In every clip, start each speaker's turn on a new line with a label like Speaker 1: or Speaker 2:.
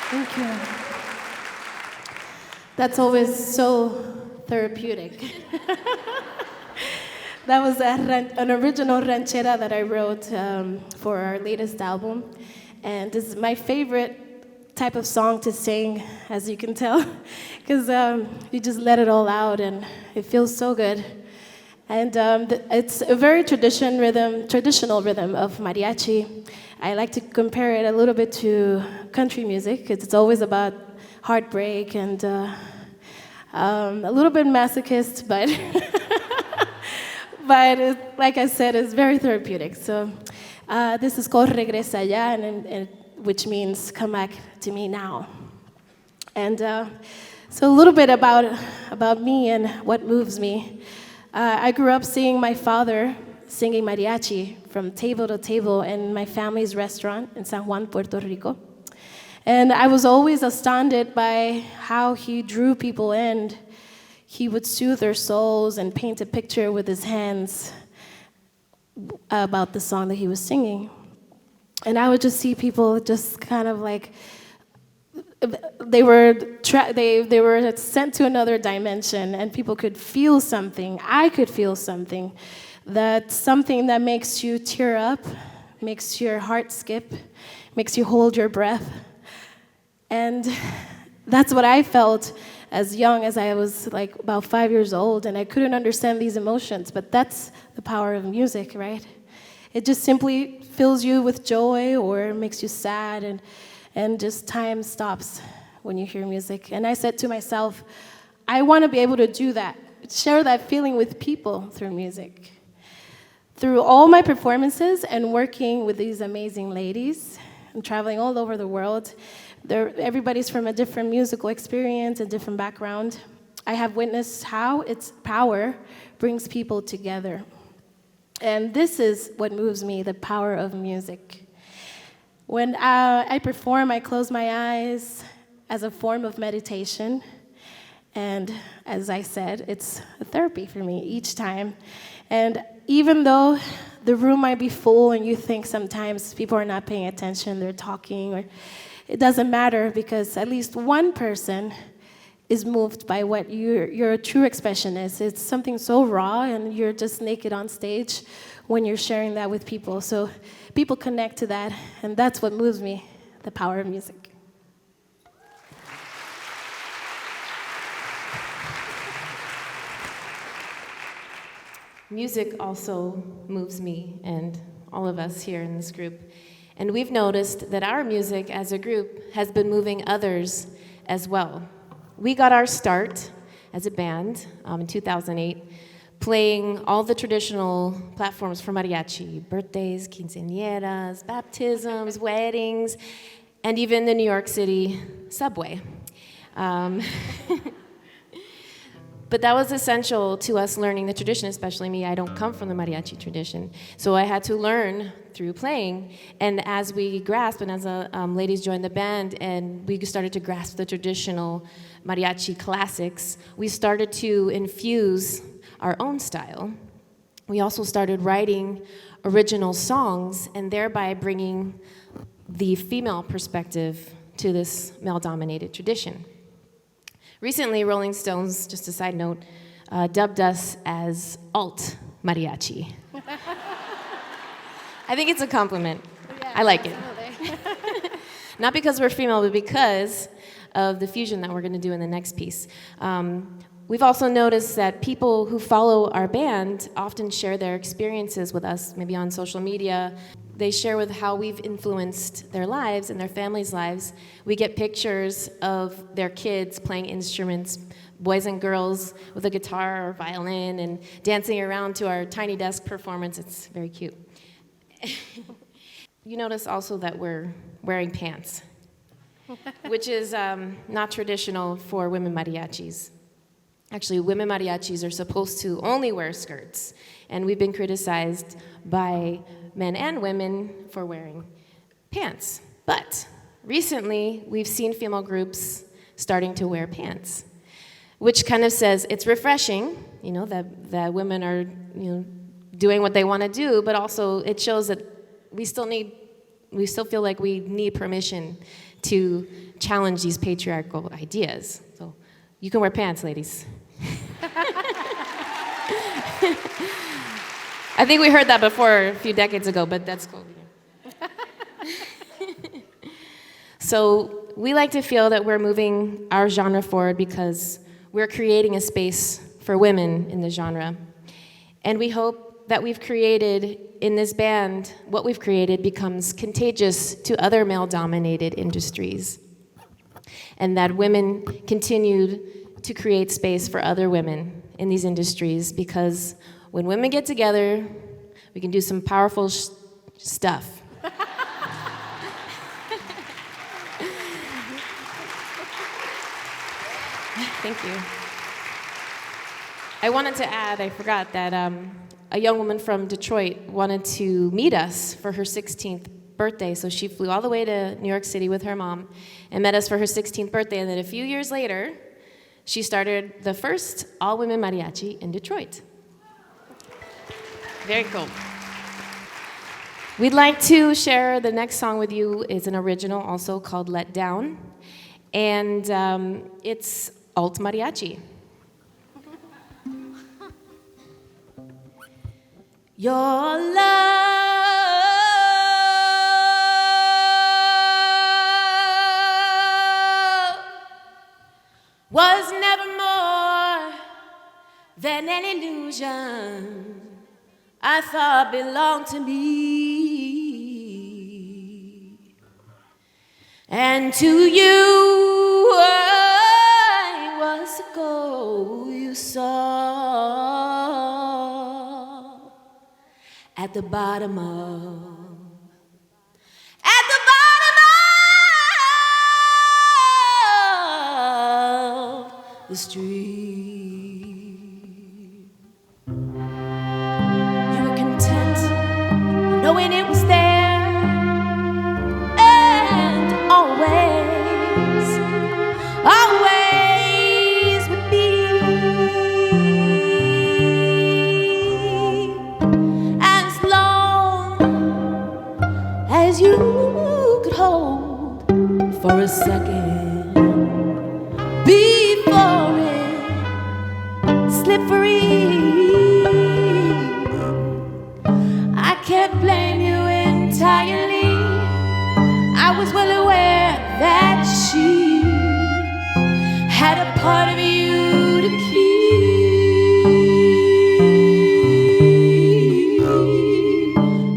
Speaker 1: Thank you. That's always so therapeutic. That was an original ranchera that I wrote for our latest album. And this is my favorite type of song to sing, as you can tell, because you just let it all out and it feels so good. And it's a very traditional rhythm of mariachi. I like to compare it a little bit to country music, because it's always about heartbreak and a little bit masochist, but but like I said, it's very therapeutic. So this is called Regresa Ya, and which means come back to me now. And so a little bit about me and what moves me. I grew up seeing my father singing mariachi from table to table in my family's restaurant in San Juan, Puerto Rico. And I was always astounded by how he drew people in. He would soothe their souls and paint a picture with his hands about the song that he was singing. And I would just see people just kind of like, they were sent to another dimension, and people could feel something. I could feel something that makes you tear up, makes your heart skip, makes you hold your breath. And that's what I felt as young as I was like about 5 years old, and I couldn't understand these emotions, but that's the power of music, right? It just simply fills you with joy or makes you sad, and just time stops when you hear music. And I said to myself, I want to be able to do that, share that feeling with people through music. Through all my performances and working with these amazing ladies and traveling all over the world, everybody's from a different musical experience, a different background. I have witnessed how its power brings people together. And this is what moves me, the power of music. When I perform, I close my eyes as a form of meditation. And as I said, it's a therapy for me each time. And even though the room might be full and you think sometimes people are not paying attention, they're talking, or it doesn't matter, because at least one person is moved by what your true expression is. It's something so raw, and you're just naked on stage when you're sharing that with people. So people connect to that, and that's what moves me, the power of music.
Speaker 2: Music also moves me and all of us here in this group. And we've noticed that our music as a group has been moving others as well. We got our start as a band in 2008, playing all the traditional platforms for mariachi: birthdays, quinceañeras, baptisms, weddings, and even the New York City subway. But that was essential to us learning the tradition, especially me. I don't come from the mariachi tradition. So I had to learn through playing. And as we grasped, and as the ladies joined the band, and we started to grasp the traditional mariachi classics, we started to infuse our own style. We also started writing original songs, and thereby bringing the female perspective to this male-dominated tradition. Recently, Rolling Stones, just a side note, dubbed us as alt mariachi. I think it's a compliment.
Speaker 1: Yeah,
Speaker 2: I like it. Not because we're female, but because of the fusion that we're going to do in the next piece. We've also noticed that people who follow our band often share their experiences with us, maybe on social media. They share with how we've influenced their lives and their families' lives. We get pictures of their kids playing instruments, boys and girls with a guitar or violin, and dancing around to our tiny desk performance. It's very cute. You notice also that we're wearing pants, which is not traditional for women mariachis. Actually, women mariachis are supposed to only wear skirts, and we've been criticized by men and women for wearing pants. But recently, we've seen female groups starting to wear pants, which kind of says it's refreshing, that women are, doing what they want to do, but also it shows that we still feel like we need permission to challenge these patriarchal ideas. So you can wear pants, ladies. I think we heard that before a few decades ago, but that's cool. So we like to feel that we're moving our genre forward because we're creating a space for women in the genre. And we hope that we've created in this band, what we've created becomes contagious to other male-dominated industries. And that women continued to create space for other women in these industries, because when women get together, we can do some powerful stuff. Thank you. I wanted to add, I forgot, that a young woman from Detroit wanted to meet us for her 16th birthday, so she flew all the way to New York City with her mom and met us for her 16th birthday, and then a few years later, she started the first all-women mariachi in Detroit. Very cool. We'd like to share the next song with you. It's an original also called Let Down, and it's alt mariachi. Your love was never than an illusion I thought belonged to me. And to you I was the gold you saw at the bottom of the street. You were content knowing it was there and always, always would be. As long as you could hold for a second before it slipped free. I can't blame you entirely. I was well aware that she had a part of you to keep.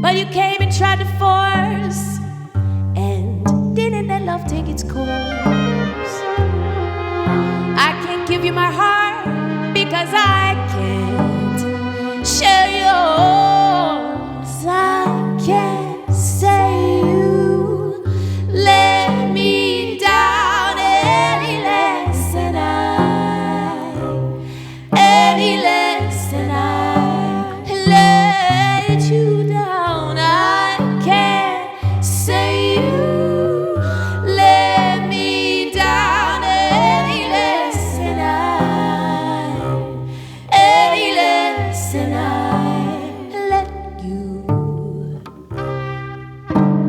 Speaker 2: But you came and tried to force, and didn't let love take its course. I can't give you my heart because I can't share yours. I can't say you let me down any less than I let you down. I can't say you let me down any less than I let you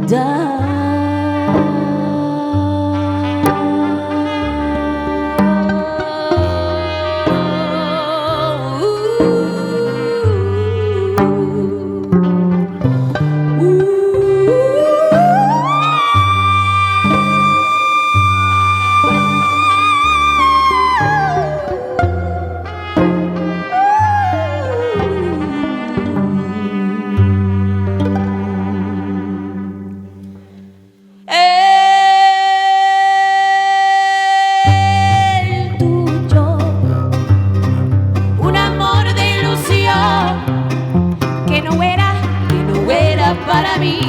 Speaker 2: down. Para mí,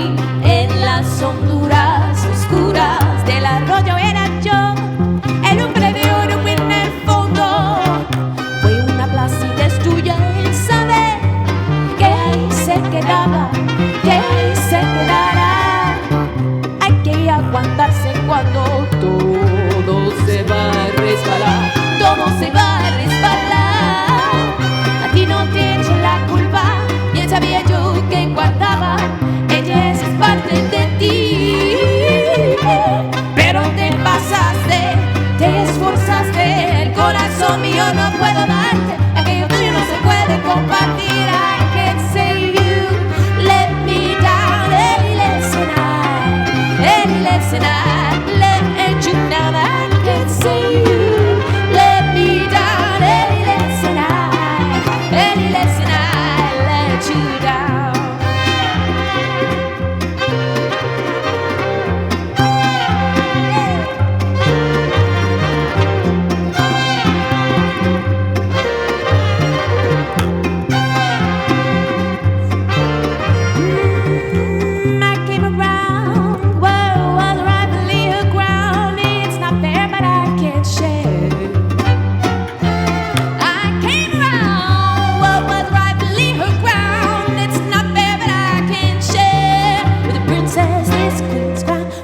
Speaker 2: en las honduras oscuras del arroyo era yo, el hombre de oro en el fondo. Fue una placidez tuya el saber que ahí se quedaba, que ahí se quedará. Hay que aguantarse cuando todo se va a resbalar, todo se va a resbalar. A ti no te echo la culpa, bien sabía yo que guardaba es parte de ti, pero te pasaste, te esforzaste, el corazón mío no puedo darte, aquello tuyo no se puede compartir. I can't say you let me down any less than I let you down. I can't say you let me down any less than I let you down.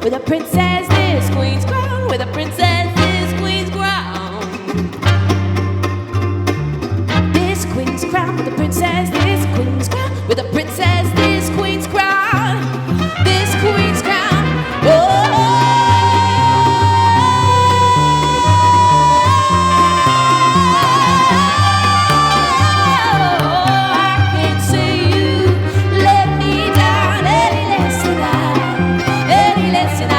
Speaker 2: With a princess, this queen's crown. With a princess, this queen's crown. This queen's crown. With a princess, this queen's crown. With a princess, this queen's crown. This queen's crown. I can't say you let me down any less than I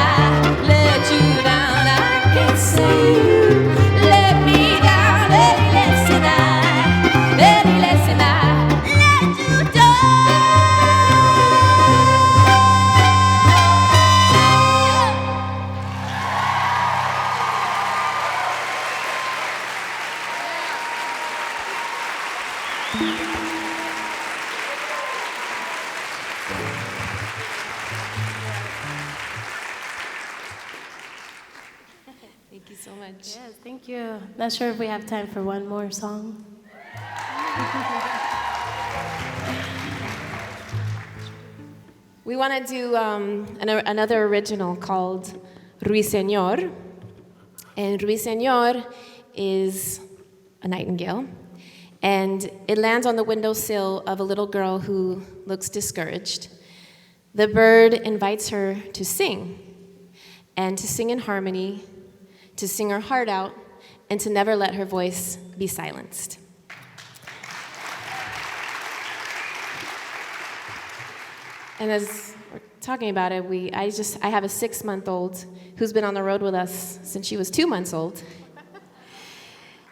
Speaker 2: let you down. I can't say you let me down any less than I so much.
Speaker 1: Yes, thank you. Not sure if we have time for one more song.
Speaker 2: We want to do another original called Ruiseñor. And Ruiseñor is a nightingale. And it lands on the windowsill of a little girl who looks discouraged. The bird invites her to sing, and to sing in harmony, to sing her heart out, and to never let her voice be silenced. And as we're talking about it, I have a 6-month-old who's been on the road with us since she was 2 months old.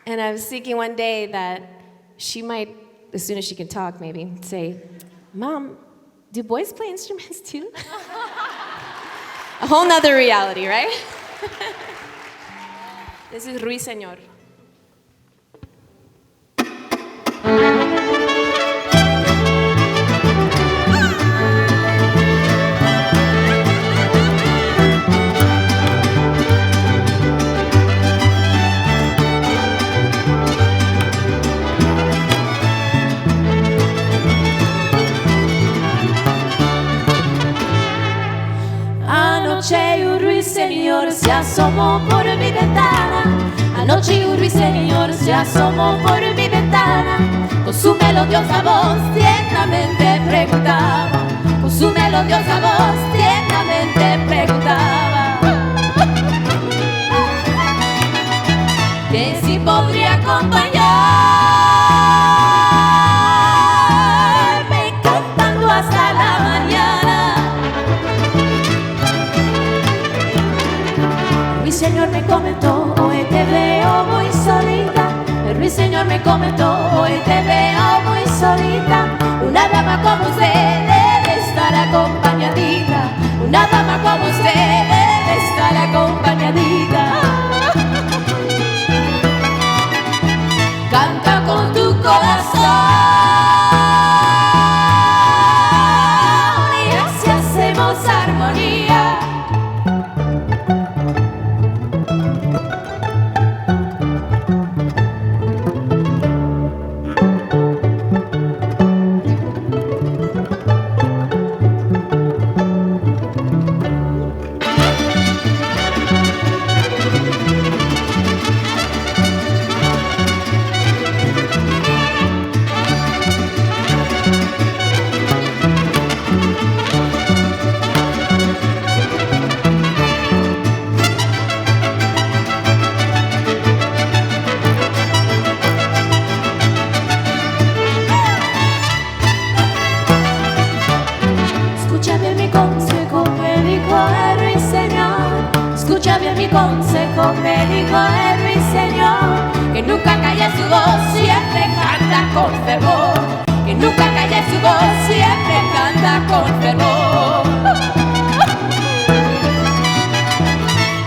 Speaker 2: And I was thinking one day that she might, as soon as she can talk maybe, say, "Mom, do boys play instruments too?" A whole nother reality, right? This is Ruiseñor.
Speaker 3: Anoche un ruiseñor se asomó por mi ventana. Anoche un ruiseñor se asomó por mi ventana. Con su melodiosa voz tiernamente preguntaba. Con su melodiosa voz tiernamente preguntaba que si podría acompañarme cantando hasta la mañana. El ruiseñor me comentó, hoy te veo muy solita. El ruiseñor me comentó, hoy te veo muy solita. Una dama como usted debe estar acompañadita. Una dama como usted debe estar acompañadita. Canta con tu corazón y así hacemos armonía. Consejo me dijo el ruiseñor, que nunca calle su voz, siempre canta con fervor. Que nunca calle su voz, siempre canta con fervor.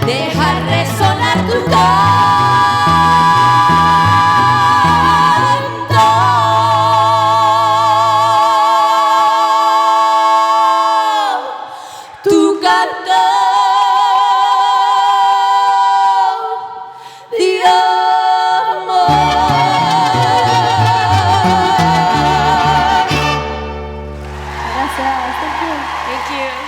Speaker 3: Deja resonar tu canto, tu canto.
Speaker 2: Thank you.